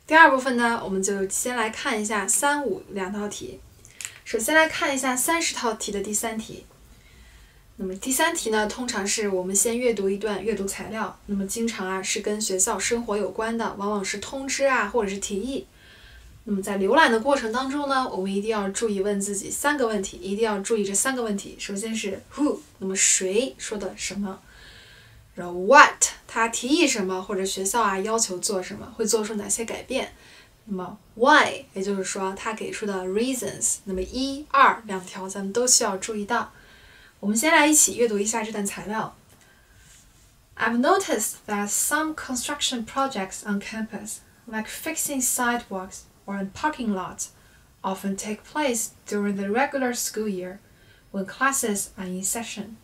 第二部分呢，我们就先来看一下3、5两道题。首先来看一下30套题的第3题。那么第3题呢，通常是我们先阅读一段阅读材料，那么经常是跟学校生活有关的，往往是通知或者是提议。那么在浏览的过程当中呢，我们一定要注意问自己3个问题，一定要注意这3个问题。首先是 who， 那么谁说的什么？然后 what， 他提议什么，或者学校要求做什么，会做出哪些改变？那么 why， 也就是说他给出的 reasons， 那么1、2两条咱们都需要注意到。我们先来一起阅读一下这段材料。I've noticed that some construction projects on campus, like fixing sidewalks or in parking lots, often take place during the regular school year, when classes are in session.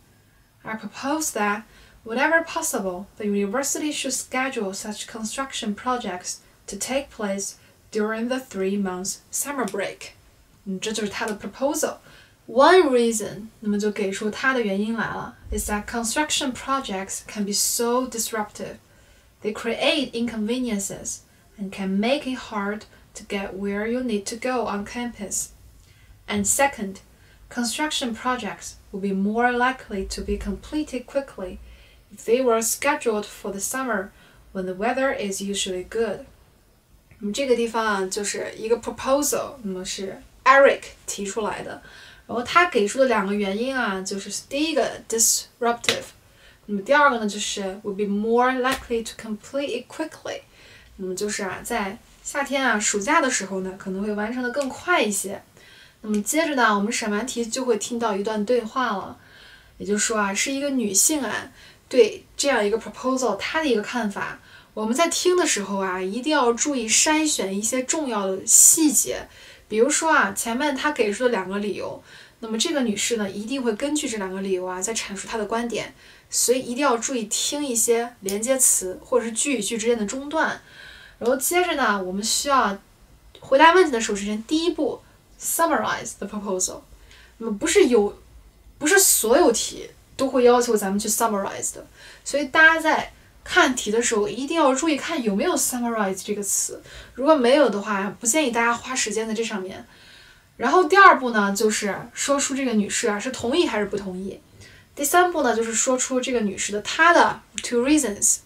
I propose that, whenever possible, the university should schedule such construction projects to take place during the 3 months summer break. 这就是他的 proposal。One reason, 那么就给出它的原因来了 is that construction projects can be so disruptive. They create inconveniences and can make it hard to get where you need to go on campus. And second, construction projects will be more likely to be completed quickly if they were scheduled for the summer when the weather is usually good. 那么这个地方就是一个 proposal, 那么是 Eric 提出来的。然后他给出的2个原因就是第一个 disruptive， 那么第二个呢就是 will be more likely to complete it quickly， 那么就是在夏天暑假的时候呢可能会完成的更快一些。那么接着呢我们审完题就会听到一段对话了，也就是说是一个女性对这样一个 proposal 她的一个看法。我们在听的时候一定要注意筛选一些重要的细节。比如说前面他给出的2个理由，那么这个女士呢一定会根据这2个理由在阐述她的观点，所以一定要注意听一些连接词或者是句与句之间的中断。然后接着呢我们需要回答问题的时候，首先第一步 summarize the proposal， 那么不是所有题都会要求咱们去 summarize 的，所以大家在看题的时候一定要注意看有没有 summarize 这个词，如果没有的话不建议大家花时间在这上面。然后第2步呢就是说出这个女士是同意还是不同意。第3步呢就是说出这个女士的她的 two reasons。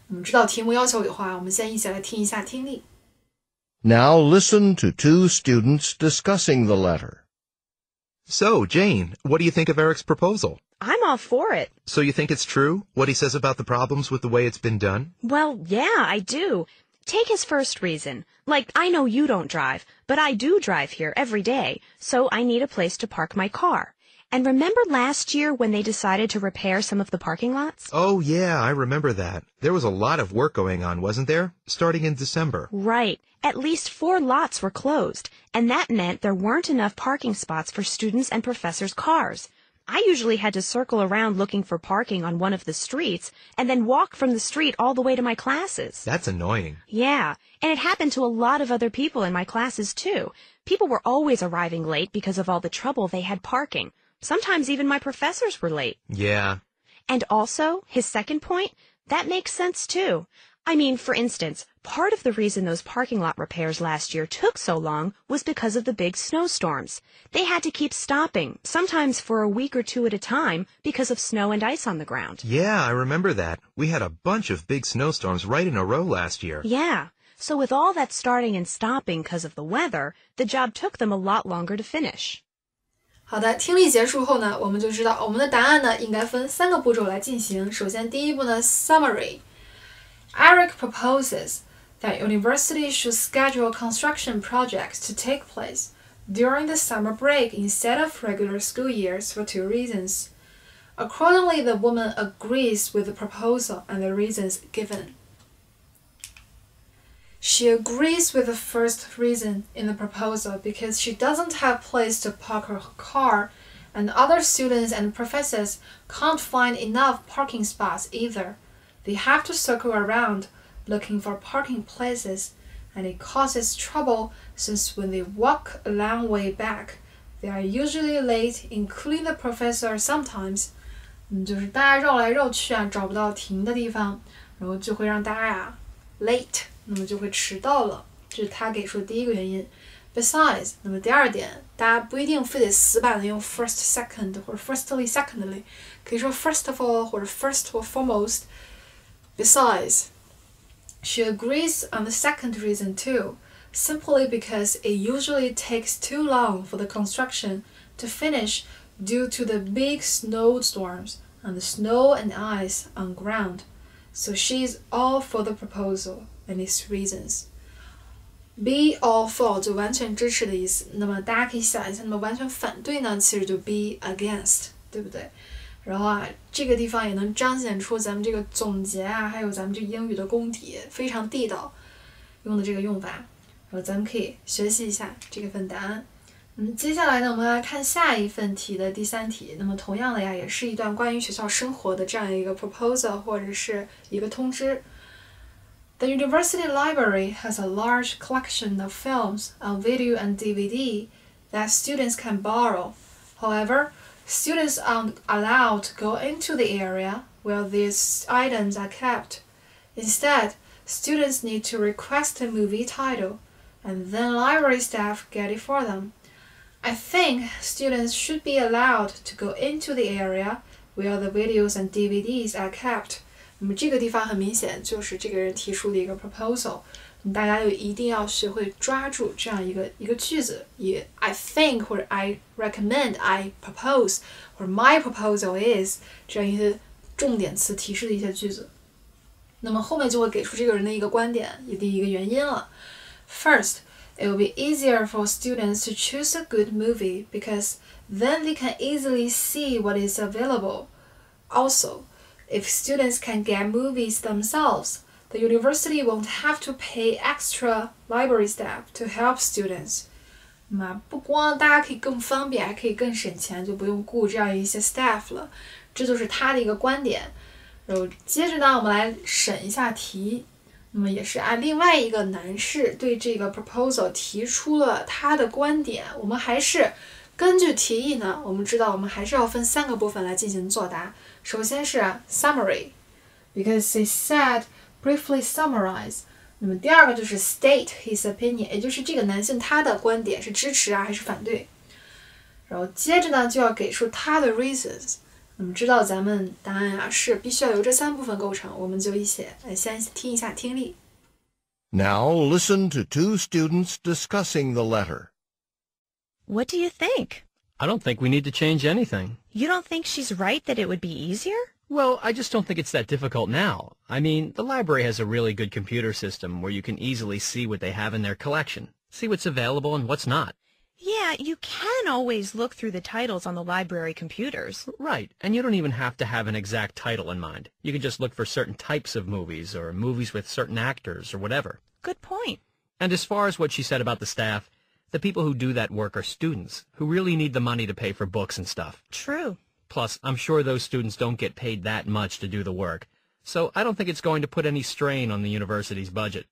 我们知道题目要求的话，我们先一起来听一下听力。 Now listen to 2 students discussing the letter. So, Jane, what do you think of Eric's proposal? I'm all for it. So you think it's true, what he says about the problems with the way it's been done? Well, yeah, I do. Take his first reason. Like, I know you don't drive, but I do drive here every day, so I need a place to park my car. And remember last year when they decided to repair some of the parking lots? Oh, yeah, I remember that. There was a lot of work going on, wasn't there? Starting in December. Right. At least 4 lots were closed, and that meant there weren't enough parking spots for students' and professors' cars. I usually had to circle around looking for parking on one of the streets and then walk from the street all the way to my classes. That's annoying. Yeah, and it happened to a lot of other people in my classes too. People were always arriving late because of all the trouble they had parking. Sometimes even my professors were late. Yeah. And also, his second point, that makes sense too. I mean, for instance, part of the reason those parking lot repairs last year took so long was because of the big snowstorms. They had to keep stopping, sometimes for a week or 2 at a time, because of snow and ice on the ground. Yeah, I remember that. We had a bunch of big snowstorms right in a row last year. Yeah. So with all that starting and stopping because of the weather, the job took them a lot longer to finish. 好的，听力结束后呢，我们就知道我们的答案呢应该分3个步骤来进行。首先第一步呢 summary。Eric proposes that universities should schedule construction projects to take place during the summer break instead of regular school years for 2 reasons. Accordingly, the woman agrees with the proposal and the reasons given. She agrees with the first reason in the proposal because she doesn't have a place to park her car, and other students and professors can't find enough parking spots either. They have to circle around looking for parking places, and it causes trouble since when they walk a long way back, they are usually late, including the professor sometimes. 就是大家绕来绕去找不到停的地方，然后就会让大家late， 那么就会迟到了。这是他给出的第一个原因。Besides， 那么第二点，大家不一定非得死板的用 first second 或者 firstly secondly， 可以说 first of all 或者 first or foremost。Besides, she agrees on the second reason too, simply because it usually takes too long for the construction to finish due to the big snowstorms and the snow and ice on ground. So she's all for the proposal and its reasons.Be all for 就完全支持的意思，那么大家可以想一下，那么完全反对呢，其实就 be against， 对不对？然后这个地方也能彰显出咱们这个总结还有咱们这个英语的功底非常地道用的这个用法，然后咱们可以学习一下这个份答案。接下来呢，我们来看下一份题的第3题。那么同样的也是一段关于学校生活的这样一个 proposal 或者是一个通知。The university library has a large collection of films on video and DVD that students can borrow. However, students aren't allowed to go into the area where these items are kept. Instead, students need to request a movie title, and then library staff get it for them. I think students should be allowed to go into the area where the videos and DVDs are kept.那么这个地方很明显就是这个人提出的一个 proposal， 大家就一定要学会抓住这样一个句子，以 I think 或者 I recommend I propose 或者 my proposal is 这样一些重点词提示的一些句子。那么后面就会给出这个人的一个观点，也第一个原因了。First, it will be easier for students to choose a good movie because then they can easily see what is available. Also,If students can get movies themselves, the university won't have to pay extra library staff to help students. 不光大家可以更方便，还可以更省钱，就不用雇这样一些 staff 了。这就是他的一个观点。然后接着呢，我们来审一下题。那么也是另外一个男士对这个 proposal 提出了他的观点。我们还是根据题意呢，我们知道我们还是要分3个部分来进行作答。首先是summary, because he said briefly summarize. 那么第二个就是 state his opinion, 也就是这个男性他的观点是支持还是反对。然后接着呢就要给出他的 reasons. 那么知道咱们答案是必须要由这3部分构成，我们就一起来先听一下听力。Now listen to 2 students discussing the letter. What do you think? I don't think we need to change anything. You don't think she's right that it would be easier? Well, I just don't think it's that difficult now. I mean, the library has a really good computer system where you can easily see what they have in their collection, see what's available and what's not. Yeah, you can always look through the titles on the library computers. Right, and you don't even have to have an exact title in mind. You can just look for certain types of movies or movies with certain actors or whatever. Good point. And as far as what she said about the staff, the people who do that work are students who really need the money to pay for books and stuff. True. Plus, I'm sure those students don't get paid that much to do the work, so I don't think it's going to put any strain on the university's budget.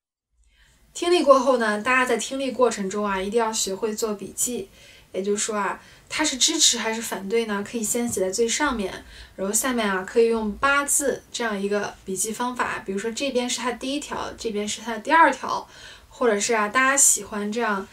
听力过后呢，大家在听力过程中一定要学会做笔记。也就是说他是支持还是反对呢？可以先写在最上面，然后下面可以用8字这样一个笔记方法。比如说这边是他第1条，这边是他的第2条，或者是大家喜欢这样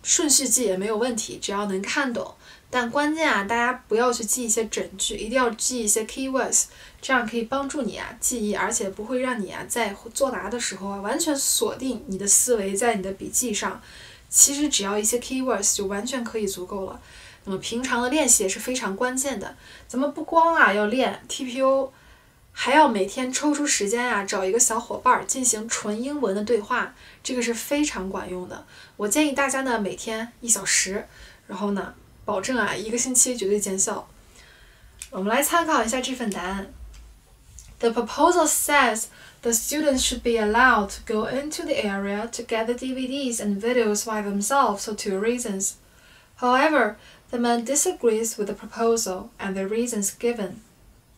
顺序记也没有问题，只要能看懂。但关键大家不要去记一些整句，一定要记一些 keywords， 这样可以帮助你记忆，而且不会让你在作答的时候完全锁定你的思维在你的笔记上。其实只要一些 keywords 就完全可以足够了。那么平常的练习也是非常关键的。咱们不光要练 TPO， 还要每天抽出时间找一个小伙伴进行纯英文的对话，这个是非常管用的。我建议大家呢每天1小时，然后呢保证1个星期绝对见效。我们来参考一下这份答案。The proposal says the students should be allowed to go into the area to get the DVDs and videos by themselves for 2 reasons. However, the man disagrees with the proposal and the reasons given.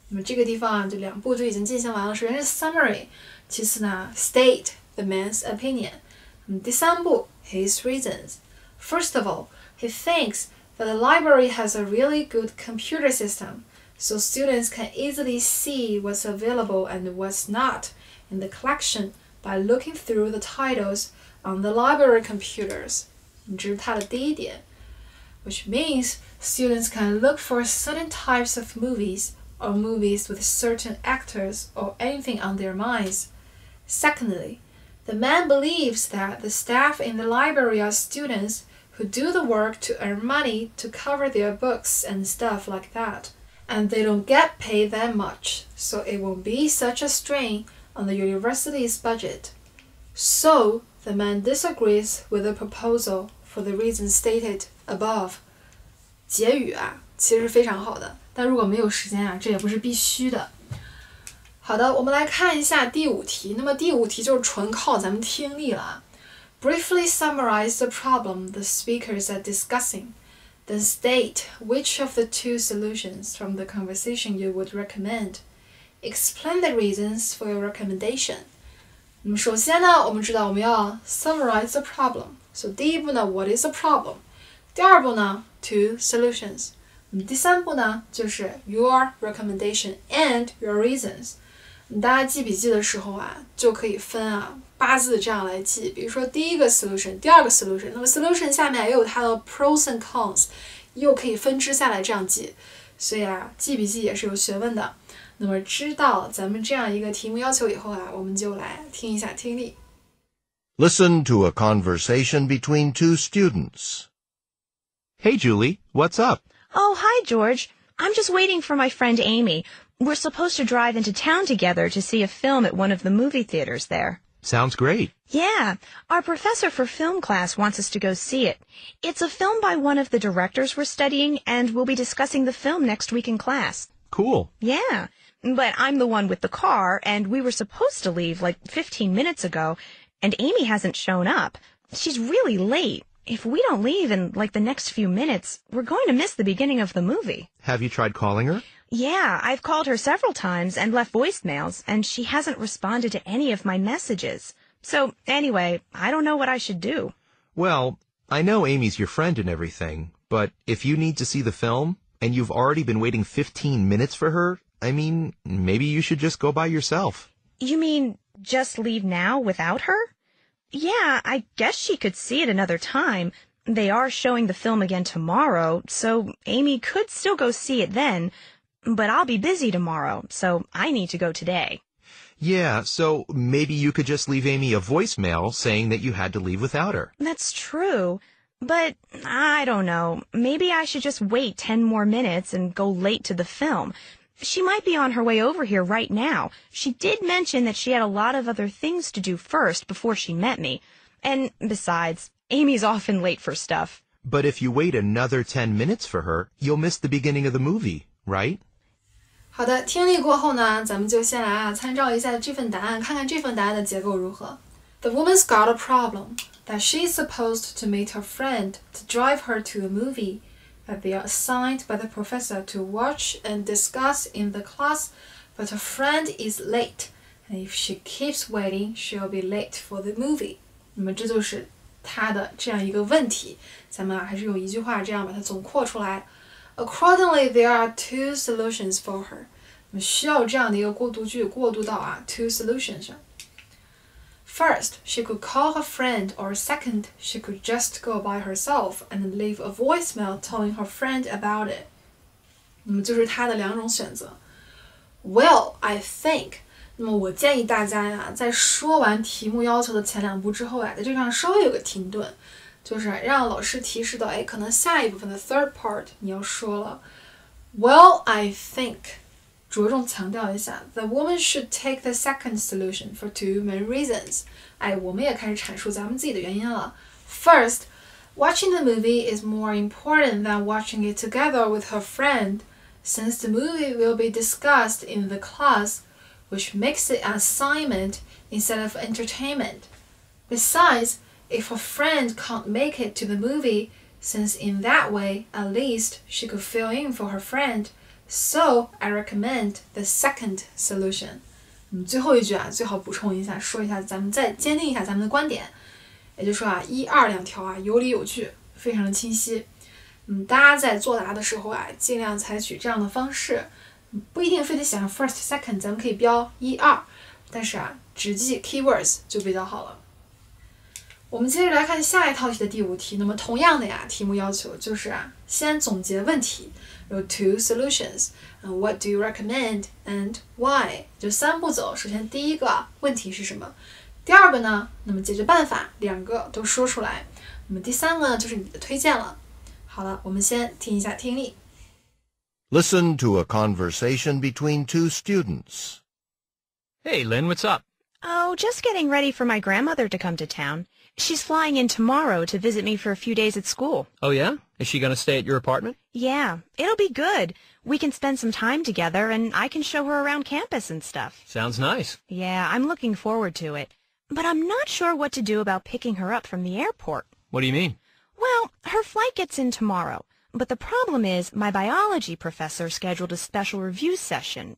那么这个地方就2步就已经进行完了。首先是 summary， 其次呢 state the man's opinion。第3步 his reasons. First of all, he thinks that the library has a really good computer system, so students can easily see what's available and what's not in the collection by looking through the titles on the library computers. 这是它的第一点 which means students can look for certain types of movies or movies with certain actors or anything on their minds. Secondly, the man believes that the staff in the library are students who do the work to earn money to cover their books and stuff like that, and they don't get paid that much, so it won't be such a strain on the university's budget. So, the man disagrees with the proposal for the reasons stated above. 结语其实非常好的，但如果没有时间这也不是必须的。好的，我们来看一下第5题。那么第5题就是纯靠咱们听力了。Briefly summarize the problem the speakers are discussing. Then state which of the 2 solutions from the conversation you would recommend. Explain the reasons for your recommendation. 那么首先呢，我们知道我们要 summarize the problem. 所以第一步呢 what is the problem? 第二步呢 2 solutions. 第三步呢就是 your recommendation and your reasons. 大家记笔记的时候就可以分8字这样来记。比如说第一个 solution， 第二个 solution， 那么 solution 下面也有它的 pros and cons， 又可以分支下来这样记。所以记笔记也是有学问的。那么知道咱们这样一个题目要求以后我们就来听一下听力。Listen to a conversation between 2 students. Hey, Julie, what's up? Oh, hi, George. I'm just waiting for my friend Amy. We're supposed to drive into town together to see a film at one of the movie theaters there. Sounds great. Yeah, our professor for film class wants us to go see it. It's a film by one of the directors we're studying, and we'll be discussing the film next week in class. Cool. Yeah, but I'm the one with the car, and we were supposed to leave like 15 minutes ago, and Amy hasn't shown up. She's really late. If we don't leave in like the next few minutes, we're going to miss the beginning of the movie. Have you tried calling her? Yeah, I've called her several times and left voicemails, and she hasn't responded to any of my messages. So, anyway, I don't know what I should do. Well, I know Amy's your friend and everything, but if you need to see the film, and you've already been waiting 15 minutes for her, I mean, maybe you should just go by yourself. You mean just leave now without her? Yeah, I guess she could see it another time. They are showing the film again tomorrow, so Amy could still go see it then. But I'll be busy tomorrow, so I need to go today. Yeah, so maybe you could just leave Amy a voicemail saying that you had to leave without her. That's true. But I don't know. Maybe I should just wait 10 more minutes and go late to the film. She might be on her way over here right now. She did mention that she had a lot of other things to do first before she met me. And besides, Amy's often late for stuff. But if you wait another 10 minutes for her, you'll miss the beginning of the movie, right? 好的，听力过后呢，咱们就先来参照一下这份答案，看看这份答案的结构如何。The woman's got a problem that she's supposed to meet her friend to drive her to a movie that they are assigned by the professor to watch and discuss in the class, but her friend is late, and if she keeps waiting, she'll be late for the movie. 那么这就是她的这样一个问题，咱们还是用一句话这样把它总括出来。Accordingly, there are 2 solutions for her. 我们需要这样的一个过渡句过渡到2 solutions 上。First, she could call her friend, or second, she could just go by herself and leave a voicemail telling her friend about it. 那么就是她的2种选择。Well, I think. 那么我建议大家在说完题目要求的前2步之后在这上稍微有个停顿。就是让老师提示到可能下一部分的 third part 你要说了 Well, I think 着重强调一下 The woman should take the second solution for 2 main reasons 我们也开始阐述咱们自己的原因了 First, watching the movie is more important than watching it together with her friend since the movie will be discussed in the class which makes it an assignment instead of entertainment. Besides, if her friend can't make it to the movie, since in that way, at least, she could fill in for her friend. So, I recommend the second solution. 最后一句最好补充一下，说一下，咱们再坚定一下咱们的观点。也就是说1、2两条有理有据，非常的清晰。大家在作答的时候尽量采取这样的方式，不一定非得写上 first, second， 咱们可以标1、2，但是只记 keywords 就比较好了。我们接着来看下一套题的第5题。那么同样的呀，题目要求就是先总结问题，有 two solutions, what do you recommend and why， 就3步走。首先第一个问题是什么？第二个呢，那么解决办法2个都说出来。那么第3个呢，就是你的推荐了。好了，我们先听一下听力。Listen to a conversation between two students. Hey, Lynn, what's up? Oh, just getting ready for my grandmother to come to town. She's flying in tomorrow to visit me for a few days at school. Oh, yeah? Is she going to stay at your apartment? Yeah, it'll be good. We can spend some time together and I can show her around campus and stuff. Sounds nice. Yeah, I'm looking forward to it. But I'm not sure what to do about picking her up from the airport. What do you mean? Well, her flight gets in tomorrow. But the problem is my biology professor scheduled a special review session,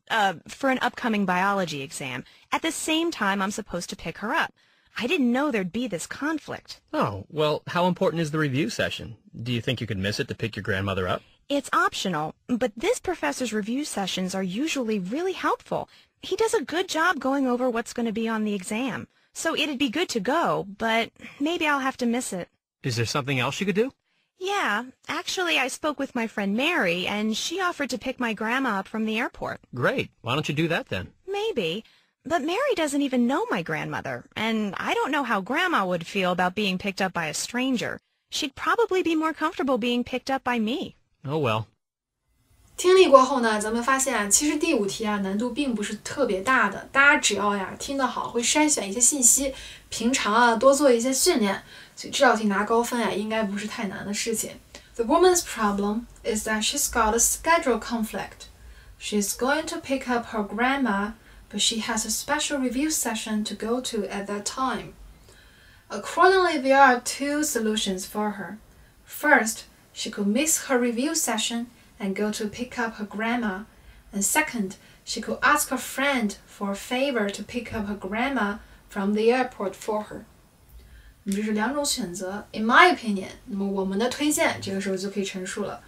for an upcoming biology exam, at the same time I'm supposed to pick her up. I didn't know there'd be this conflict. Oh, well, how important is the review session? Do you think you could miss it to pick your grandmother up? It's optional, but this professor's review sessions are usually really helpful. He does a good job going over what's going to be on the exam. So it'd be good to go, but maybe I'll have to miss it. Is there something else you could do? Yeah, actually I spoke with my friend Mary, and she offered to pick my grandma up from the airport. Great. Why don't you do that then? Maybe. But Mary doesn't even know my grandmother, and I don't know how Grandma would feel about being picked up by a stranger. She'd probably be more comfortable being picked up by me. Oh, well. 听力过后呢，咱们发现其实第5题难度并不是特别大的，大家只要听得好，会筛选一些信息，平常多做一些训练，所以这道题拿高分应该不是太难的事情。The woman's problem is that she's got a schedule conflict. She's going to pick up her grandma, but she has a special review session to go to at that time. Accordingly, there are 2 solutions for her. First, she could miss her review session and go to pick up her grandma. And second, she could ask her friend for a favor to pick up her grandma from the airport for her. 这是2种选择 In my opinion, 那么我们的推荐这个时候就可以陈述了。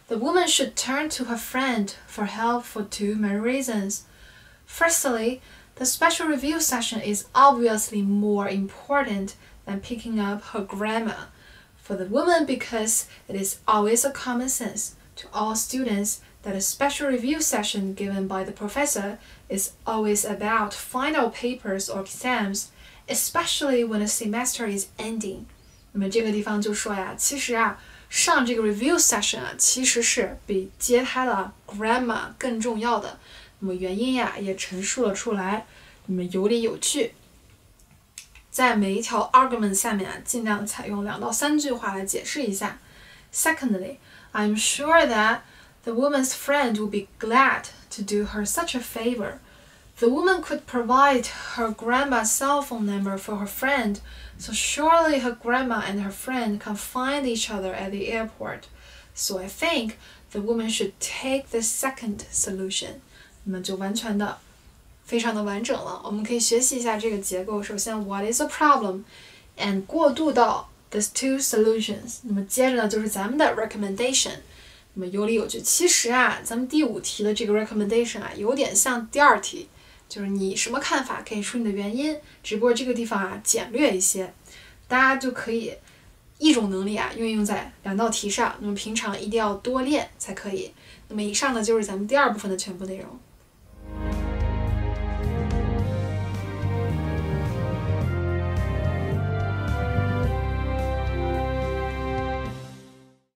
The woman should turn to her friend for help for 2 main reasons. Firstly, the special review session is obviously more important than picking up her grandma for the woman because it is always a common sense to all students that a special review session given by the professor is always about final papers or exams, especially when a semester is ending. 那么这个地方就说其实上这个 review session 其实是比接他的 grandma 更重要的。那么原因也陈述了出来，那么有理有据。在每一条 argument 下面尽量采用2到3句话来解释一下。Secondly, I'm sure that the woman's friend would be glad to do her such a favor. The woman could provide her grandma's cell phone number for her friend, so surely her grandma and her friend can find each other at the airport. So I think the woman should take the second solution. 那么就完全的非常的完整了。我们可以学习一下这个结构。首先 What is a problem? And 过渡到 the 2 solutions. 那么接着呢就是咱们的 recommendation. 那么有理有据。其实咱们第5题的这个 recommendation 有点像第2题，就是你什么看法可以说你的原因，只不过这个地方简略一些，大家就可以一种能力运用在2道题上。那么平常一定要多练才可以。那么以上呢就是咱们第2部分的全部内容。